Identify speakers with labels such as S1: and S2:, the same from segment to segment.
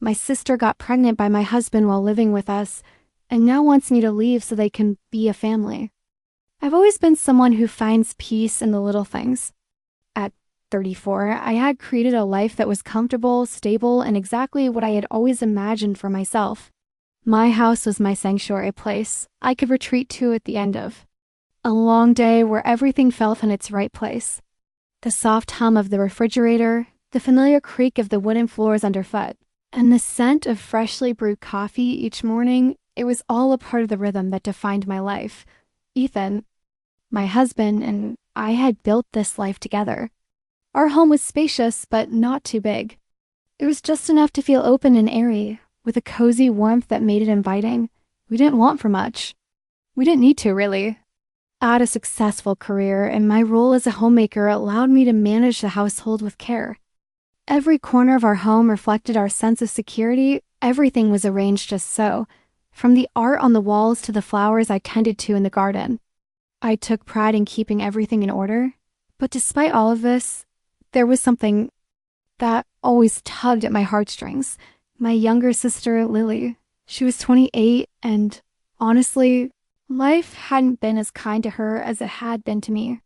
S1: My sister got pregnant by my husband while living with us, and now wants me to leave so they can be a family. I've always been someone who finds peace in the little things. At 34, I had created a life that was comfortable, stable, and exactly what I had always imagined for myself. My house was my sanctuary place I could retreat to at the end of a long day where everything felt in its right place. The soft hum of the refrigerator, the familiar creak of the wooden floors underfoot, and the scent of freshly brewed coffee each morning, it was all a part of the rhythm that defined my life. Ethan, my husband, and I had built this life together. Our home was spacious, but not too big. It was just enough to feel open and airy, with a cozy warmth that made it inviting. We didn't want for much. We didn't need to, really. I had a successful career, and my role as a homemaker allowed me to manage the household with care. Every corner of our home reflected our sense of security. Everything was arranged just so, from the art on the walls to the flowers I tended to in the garden. I took pride in keeping everything in order, but despite all of this, there was something that always tugged at my heartstrings. My younger sister, Lily. She was 28, and honestly, life hadn't been as kind to her as it had been to me.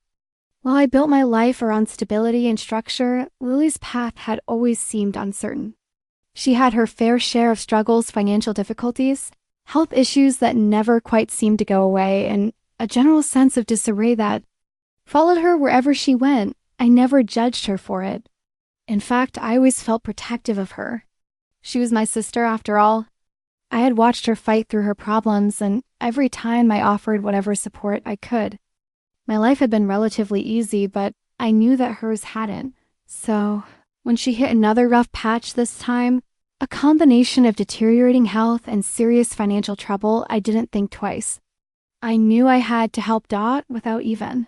S1: While I built my life around stability and structure, Lily's path had always seemed uncertain. She had her fair share of struggles, financial difficulties, health issues that never quite seemed to go away, and a general sense of disarray that followed her wherever she went. I never judged her for it. In fact, I always felt protective of her. She was my sister, after all. I had watched her fight through her problems, and every time I offered whatever support I could. My life had been relatively easy, but I knew that hers hadn't. So, when she hit another rough patch this time, a combination of deteriorating health and serious financial trouble, I didn't think twice. I knew I had to help Dot without even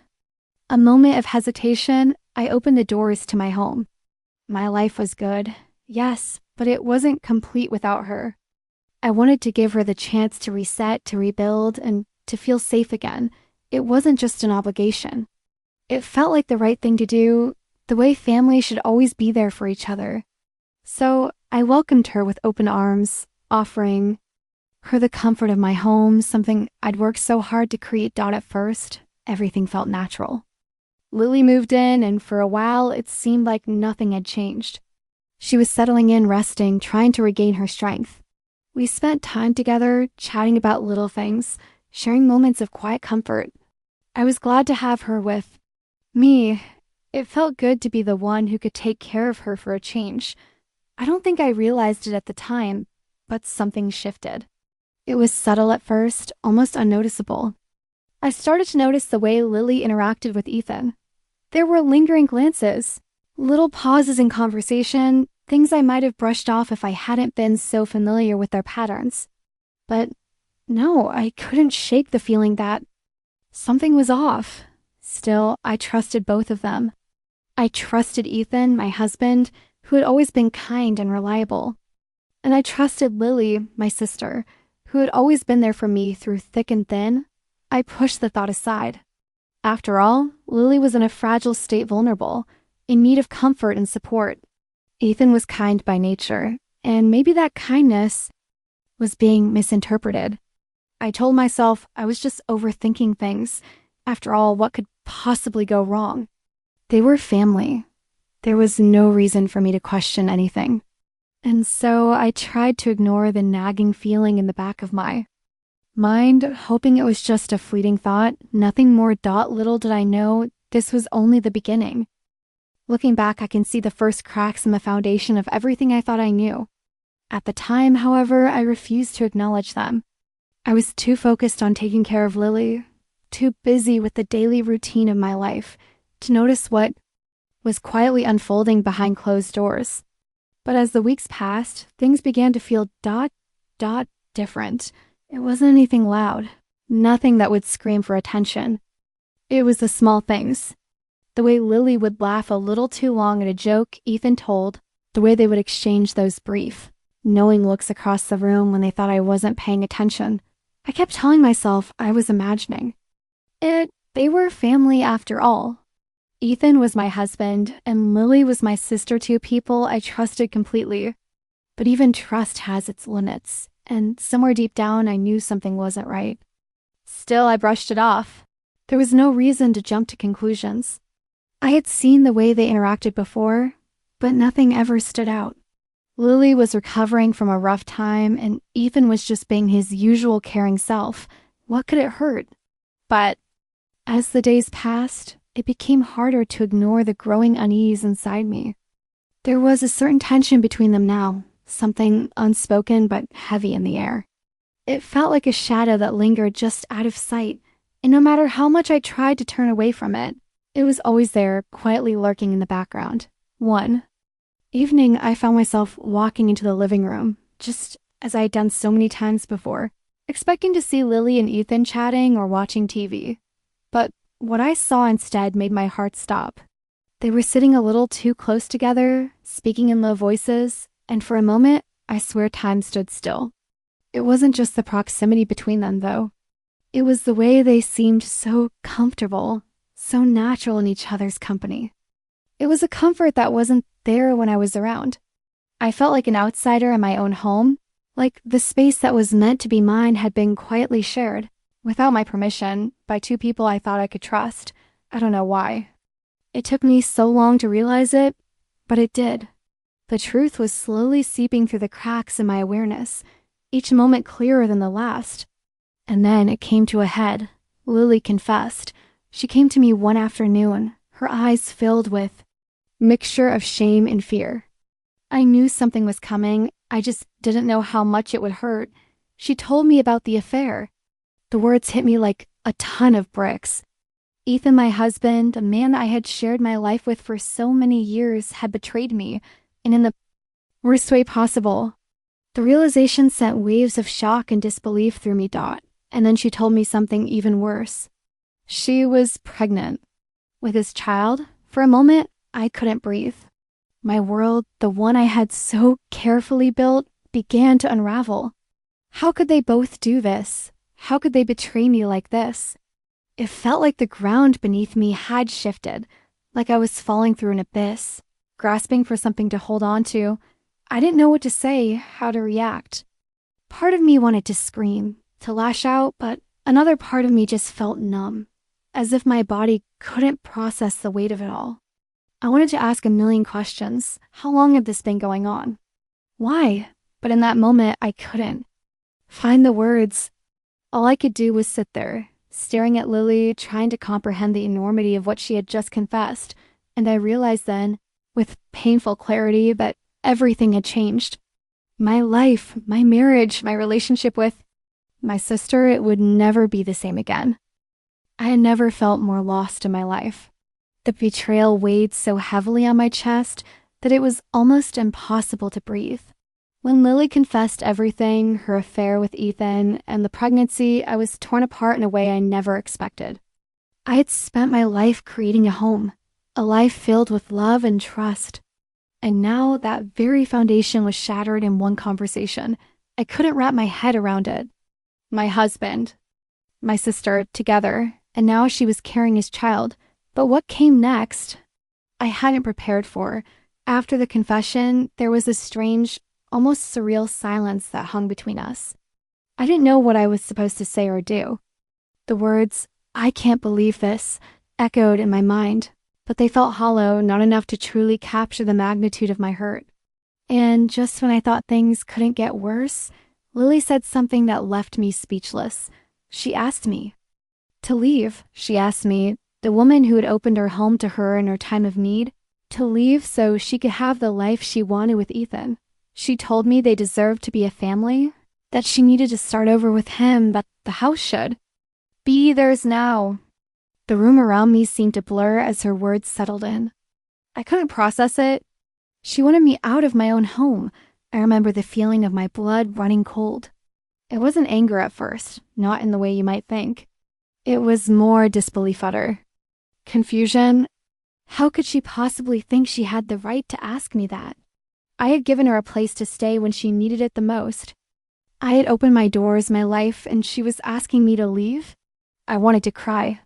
S1: a moment of hesitation. I opened the doors to my home. My life was good, yes, but it wasn't complete without her. I wanted to give her the chance to reset, to rebuild, and to feel safe again. It wasn't just an obligation. It felt like the right thing to do, the way families should always be there for each other. So I welcomed her with open arms, offering her the comfort of my home, something I'd worked so hard to create. At first, everything felt natural. Lily moved in, and for a while, it seemed like nothing had changed. She was settling in, resting, trying to regain her strength. We spent time together, chatting about little things, sharing moments of quiet comfort. I was glad to have her with me. It felt good to be the one who could take care of her for a change. I don't think I realized it at the time, but something shifted. It was subtle at first, almost unnoticeable. I started to notice the way Lily interacted with Ethan. There were lingering glances, little pauses in conversation, things I might have brushed off if I hadn't been so familiar with their patterns. But no, I couldn't shake the feeling that something was off. Still, I trusted both of them. I trusted Ethan, my husband, who had always been kind and reliable. And I trusted Lily, my sister, who had always been there for me through thick and thin. I pushed the thought aside. After all, Lily was in a fragile state, vulnerable, in need of comfort and support. Ethan was kind by nature, and maybe that kindness was being misinterpreted. I told myself I was just overthinking things. After all, what could possibly go wrong? They were family. There was no reason for me to question anything. And so I tried to ignore the nagging feeling in the back of my mind, hoping it was just a fleeting thought, nothing more. Little did I know, this was only the beginning. Looking back, I can see the first cracks in the foundation of everything I thought I knew. At the time, however, I refused to acknowledge them. I was too focused on taking care of Lily, too busy with the daily routine of my life, to notice what was quietly unfolding behind closed doors. But as the weeks passed, things began to feel different. It wasn't anything loud, nothing that would scream for attention. It was the small things. The way Lily would laugh a little too long at a joke Ethan told, the way they would exchange those brief, knowing looks across the room when they thought I wasn't paying attention. I kept telling myself I was imagining it. They were family after all. Ethan was my husband, and Lily was my sister, two people I trusted completely. But even trust has its limits, and somewhere deep down I knew something wasn't right. Still, I brushed it off. There was no reason to jump to conclusions. I had seen the way they interacted before, but nothing ever stood out. Lily was recovering from a rough time, and Ethan was just being his usual caring self. What could it hurt? But as the days passed, it became harder to ignore the growing unease inside me. There was a certain tension between them now, something unspoken but heavy in the air. It felt like a shadow that lingered just out of sight, and no matter how much I tried to turn away from it, it was always there, quietly lurking in the background. One evening, I found myself walking into the living room, just as I had done so many times before, expecting to see Lily and Ethan chatting or watching TV. But what I saw instead made my heart stop. They were sitting a little too close together, speaking in low voices, and for a moment, I swear time stood still. It wasn't just the proximity between them, though. It was the way they seemed so comfortable, so natural in each other's company. It was a comfort that wasn't there when I was around. I felt like an outsider in my own home, like the space that was meant to be mine had been quietly shared, without my permission, by two people I thought I could trust. I don't know why. It took me so long to realize it, but it did. The truth was slowly seeping through the cracks in my awareness, each moment clearer than the last. And then it came to a head. Lily confessed. She came to me one afternoon, her eyes filled with mixture of shame and fear. I knew something was coming, I just didn't know how much it would hurt. She told me about the affair. The words hit me like a ton of bricks. Ethan, my husband, a man I had shared my life with for so many years, had betrayed me, and in the worst way possible. The realization sent waves of shock and disbelief through me, Dot, and then she told me something even worse. She was pregnant with his child. For a moment, I couldn't breathe. My world, the one I had so carefully built, began to unravel. How could they both do this? How could they betray me like this? It felt like the ground beneath me had shifted, like I was falling through an abyss, grasping for something to hold on to. I didn't know what to say, how to react. Part of me wanted to scream, to lash out, but another part of me just felt numb, as if my body couldn't process the weight of it all. I wanted to ask a million questions. How long had this been going on? Why? But in that moment, I couldn't find the words. All I could do was sit there, staring at Lily, trying to comprehend the enormity of what she had just confessed, and I realized then, with painful clarity, that everything had changed. My life, my marriage, my relationship with my sister, it would never be the same again. I had never felt more lost in my life. The betrayal weighed so heavily on my chest that it was almost impossible to breathe. When Lily confessed everything, her affair with Ethan, and the pregnancy, I was torn apart in a way I never expected. I had spent my life creating a home, a life filled with love and trust. And now that very foundation was shattered in one conversation. I couldn't wrap my head around it. My husband, my sister, together, and now she was carrying his child. But what came next, I hadn't prepared for. After the confession, there was a strange, almost surreal silence that hung between us. I didn't know what I was supposed to say or do. The words, "I can't believe this," echoed in my mind, but they felt hollow, not enough to truly capture the magnitude of my hurt. And just when I thought things couldn't get worse, Lily said something that left me speechless. She asked me to leave. She asked me, the woman who had opened her home to her in her time of need, to leave so she could have the life she wanted with Ethan. She told me they deserved to be a family, that she needed to start over with him, that the house should be theirs now. The room around me seemed to blur as her words settled in. I couldn't process it. She wanted me out of my own home. I remember the feeling of my blood running cold. It wasn't anger at first, not in the way you might think. It was more disbelief utter. Confusion. How could she possibly think she had the right to ask me that? I had given her a place to stay when she needed it the most. I had opened my doors, my life, and she was asking me to leave? I wanted to cry.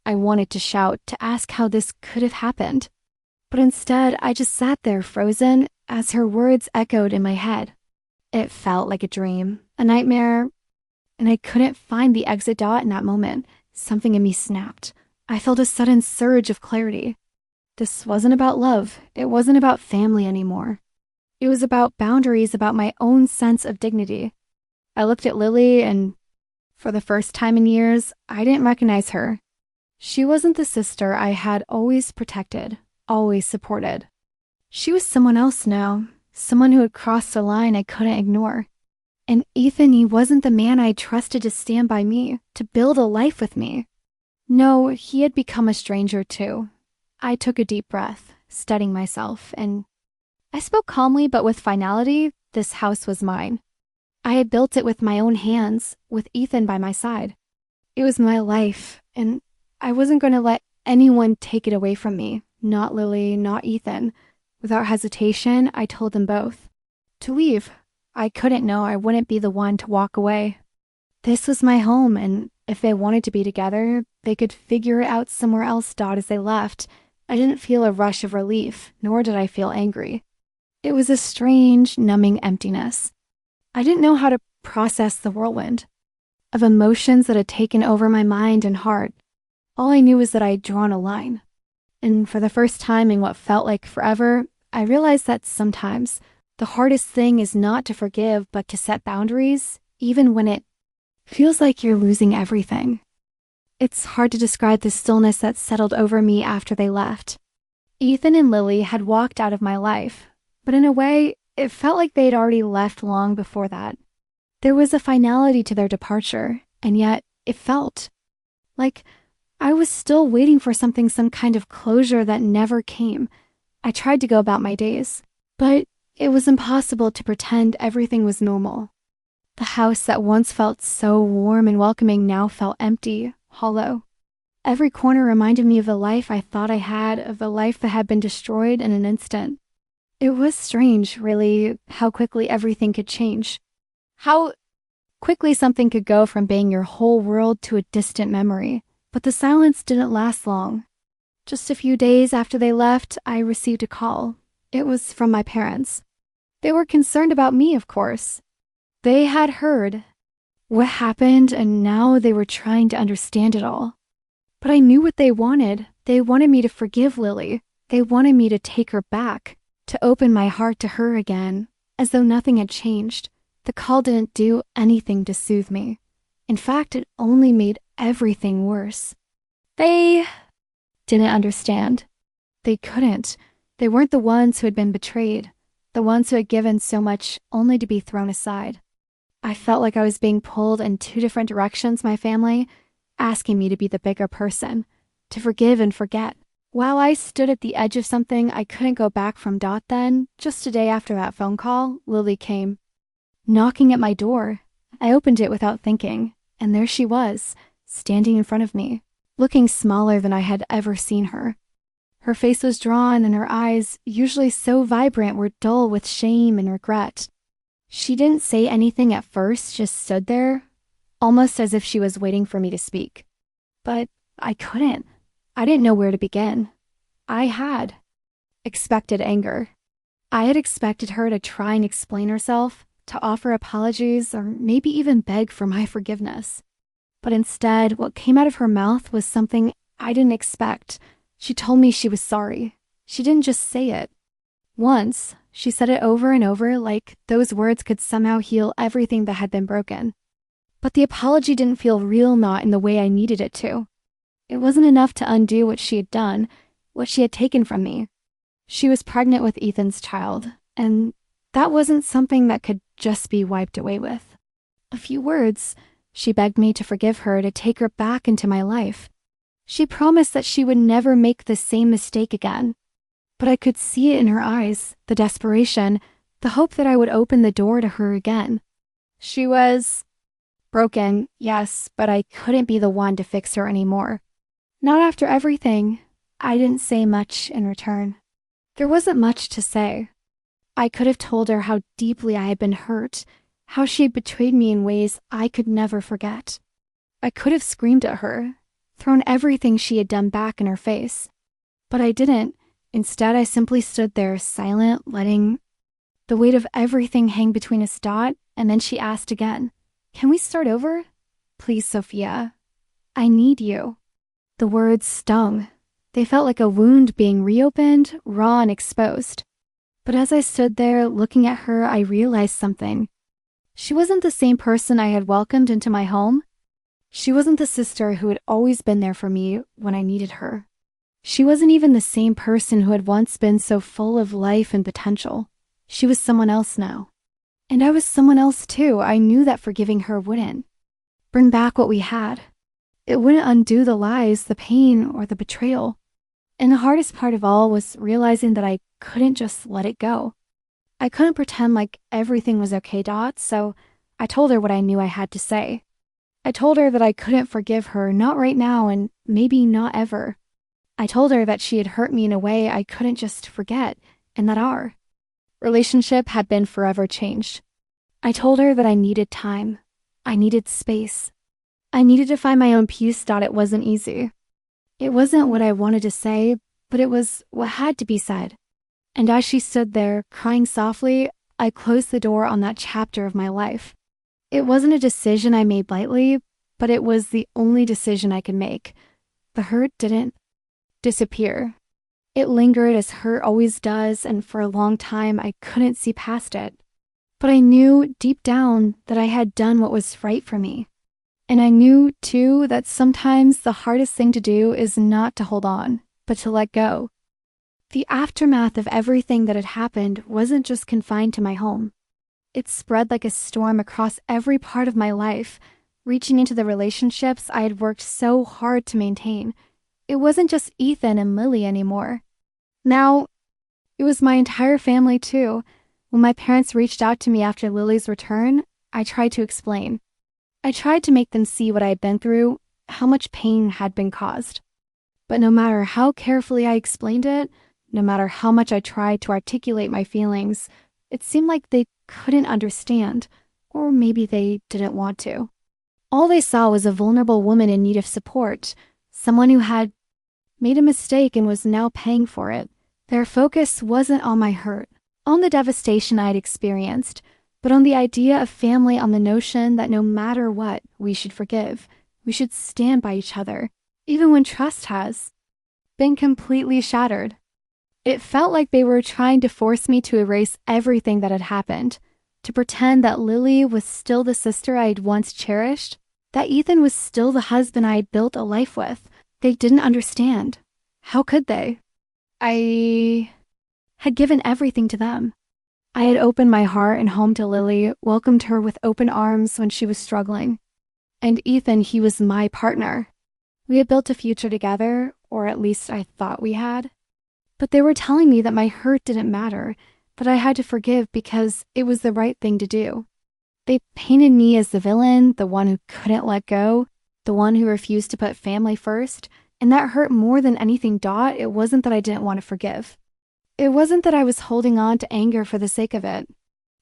S1: I wanted to shout, to ask how this could have happened. But instead, I just sat there frozen, as her words echoed in my head. It felt like a dream, a nightmare, and I couldn't find the exit dot in that moment. Something in me snapped. I felt a sudden surge of clarity. This wasn't about love. It wasn't about family anymore. It was about boundaries, about my own sense of dignity. I looked at Lily, and for the first time in years, I didn't recognize her. She wasn't the sister I had always protected, always supported. She was someone else now, someone who had crossed a line I couldn't ignore. And Ethan, he wasn't the man I trusted to stand by me, to build a life with me. No, he had become a stranger too. I took a deep breath, steadying myself, and I spoke calmly but with finality. This house was mine. I had built it with my own hands, with Ethan by my side. It was my life, and I wasn't going to let anyone take it away from me. Not Lily, not Ethan. Without hesitation, I told them both to leave. I couldn't know I wouldn't be the one to walk away. This was my home, and if they wanted to be together, they could figure it out somewhere else. As they left, I didn't feel a rush of relief, nor did I feel angry. It was a strange, numbing emptiness. I didn't know how to process the whirlwind of emotions that had taken over my mind and heart. All I knew was that I had drawn a line. And for the first time in what felt like forever, I realized that sometimes the hardest thing is not to forgive, but to set boundaries, even when it feels like you're losing everything. It's hard to describe the stillness that settled over me after they left. Ethan and Lily had walked out of my life, but in a way, it felt like they'd already left long before that. There was a finality to their departure, and yet it felt like I was still waiting for something, some kind of closure that never came. I tried to go about my days, but it was impossible to pretend everything was normal. The house that once felt so warm and welcoming now felt empty, hollow. Every corner reminded me of the life I thought I had, of the life that had been destroyed in an instant. It was strange, really, how quickly everything could change. How quickly something could go from being your whole world to a distant memory. But the silence didn't last long. Just a few days after they left, I received a call. It was from my parents. They were concerned about me, of course. They had heard what happened, and now they were trying to understand it all. But I knew what they wanted. They wanted me to forgive Lily. They wanted me to take her back, to open my heart to her again, as though nothing had changed. The call didn't do anything to soothe me. In fact, it only made everything worse. They didn't understand. They couldn't. They weren't the ones who had been betrayed, the ones who had given so much only to be thrown aside. I felt like I was being pulled in two different directions, my family, asking me to be the bigger person, to forgive and forget. While I stood at the edge of something I couldn't go back from. Then, just a day after that phone call, Lily came, knocking at my door. I opened it without thinking, and there she was, standing in front of me, looking smaller than I had ever seen her. Her face was drawn, and her eyes, usually so vibrant, were dull with shame and regret. She didn't say anything at first, just stood there, almost as if she was waiting for me to speak. But I couldn't. I didn't know where to begin. I had expected anger. I had expected her to try and explain herself, to offer apologies, or maybe even beg for my forgiveness. But instead, what came out of her mouth was something I didn't expect. She told me she was sorry. She didn't just say it. Once, she said it over and over, like those words could somehow heal everything that had been broken. But the apology didn't feel real, not in the way I needed it to. It wasn't enough to undo what she had done, what she had taken from me. She was pregnant with Ethan's child, and that wasn't something that could just be wiped away with. A few words. She begged me to forgive her, to take her back into my life. She promised that she would never make the same mistake again. But I could see it in her eyes, the desperation, the hope that I would open the door to her again. She was broken, yes, but I couldn't be the one to fix her anymore. Not after everything. I didn't say much in return. There wasn't much to say. I could have told her how deeply I had been hurt, how she had betrayed me in ways I could never forget. I could have screamed at her, thrown everything she had done back in her face. But I didn't. Instead, I simply stood there, silent, letting The weight of everything hang between us. And then she asked again, "Can we start over? Please, Sophia. I need you." The words stung. They felt like a wound being reopened, raw and exposed. But as I stood there looking at her, I realized something. She wasn't the same person I had welcomed into my home. She wasn't the sister who had always been there for me when I needed her. She wasn't even the same person who had once been so full of life and potential. She was someone else now. And I was someone else too. I knew that forgiving her wouldn't bring back what we had. It wouldn't undo the lies, the pain, or the betrayal. And the hardest part of all was realizing that I couldn't just let it go. I couldn't pretend like everything was okay, so I told her what I knew I had to say. I told her that I couldn't forgive her, not right now and maybe not ever. I told her that she had hurt me in a way I couldn't just forget, and that our relationship had been forever changed. I told her that I needed time. I needed space. I needed to find my own peace. It wasn't easy. It wasn't what I wanted to say, but it was what had to be said. And as she stood there, crying softly, I closed the door on that chapter of my life. It wasn't a decision I made lightly, but it was the only decision I could make. The hurt didn't disappear. It lingered as hurt always does, and for a long time I couldn't see past it. But I knew deep down that I had done what was right for me. And I knew, too, that sometimes the hardest thing to do is not to hold on, but to let go. The aftermath of everything that had happened wasn't just confined to my home. It spread like a storm across every part of my life, reaching into the relationships I had worked so hard to maintain. It wasn't just Ethan and Lily anymore. Now, it was my entire family, too. When my parents reached out to me after Lily's return, I tried to explain. I tried to make them see what I had been through, how much pain had been caused. But no matter how carefully I explained it, no matter how much I tried to articulate my feelings, it seemed like they couldn't understand, or maybe they didn't want to. All they saw was a vulnerable woman in need of support, someone who had made a mistake and was now paying for it. Their focus wasn't on my hurt, on the devastation I had experienced, but on the idea of family, on the notion that no matter what, we should forgive. We should stand by each other, even when trust has been completely shattered. It felt like they were trying to force me to erase everything that had happened, to pretend that Lily was still the sister I had once cherished, that Ethan was still the husband I had built a life with. They didn't understand. How could they? I had given everything to them. I had opened my heart and home to Lily, welcomed her with open arms when she was struggling. And Ethan, he was my partner. We had built a future together, or at least I thought we had. But they were telling me that my hurt didn't matter, that I had to forgive because it was the right thing to do. They painted me as the villain, the one who couldn't let go, the one who refused to put family first, and that hurt more than anything. It wasn't that I didn't want to forgive. It wasn't that I was holding on to anger for the sake of it.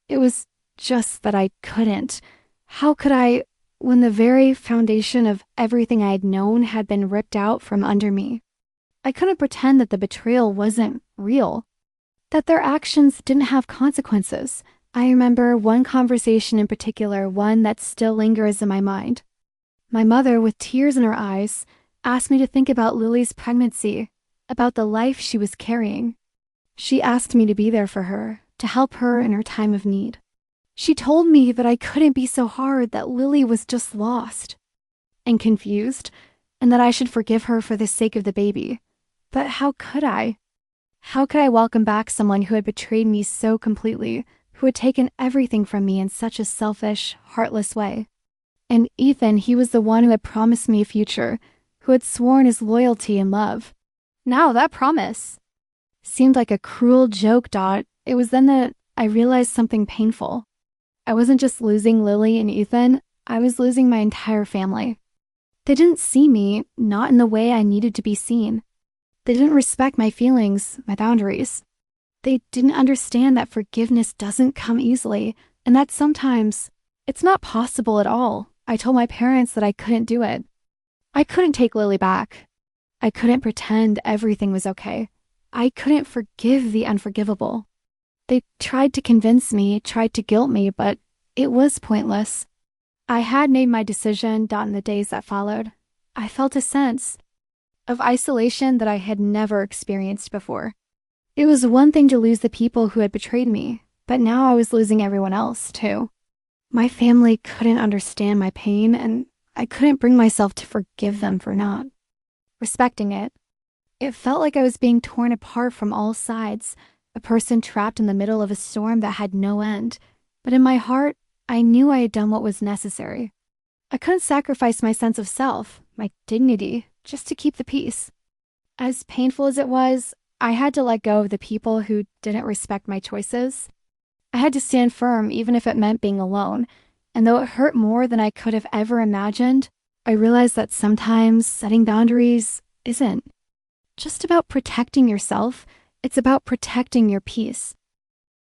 S1: It was just that I couldn't. How could I, when the very foundation of everything I had known had been ripped out from under me? I couldn't pretend that the betrayal wasn't real, that their actions didn't have consequences. I remember one conversation in particular, one that still lingers in my mind. My mother, with tears in her eyes, asked me to think about Lily's pregnancy, about the life she was carrying. She asked me to be there for her, to help her in her time of need. She told me that I couldn't be so hard, that Lily was just lost and confused, and that I should forgive her for the sake of the baby. But how could I? How could I welcome back someone who had betrayed me so completely, who had taken everything from me in such a selfish, heartless way? And Ethan, he was the one who had promised me a future, who had sworn his loyalty and love. Now that promise seemed like a cruel joke. It was then that I realized something painful. I wasn't just losing Lily and Ethan, I was losing my entire family. They didn't see me, not in the way I needed to be seen. They didn't respect my feelings, my boundaries. They didn't understand that forgiveness doesn't come easily, and that sometimes it's not possible at all. I told my parents that I couldn't do it. I couldn't take Lily back. I couldn't pretend everything was okay. I couldn't forgive the unforgivable. They tried to convince me, tried to guilt me, but it was pointless. I had made my decision. In the days that followed, I felt a sense of isolation that I had never experienced before. It was one thing to lose the people who had betrayed me, but now I was losing everyone else, too. My family couldn't understand my pain, and I couldn't bring myself to forgive them for not respecting it. It felt like I was being torn apart from all sides, a person trapped in the middle of a storm that had no end. But in my heart, I knew I had done what was necessary. I couldn't sacrifice my sense of self, my dignity, just to keep the peace. As painful as it was, I had to let go of the people who didn't respect my choices. I had to stand firm even if it meant being alone. And though it hurt more than I could have ever imagined, I realized that sometimes setting boundaries isn't just about protecting yourself, it's about protecting your peace.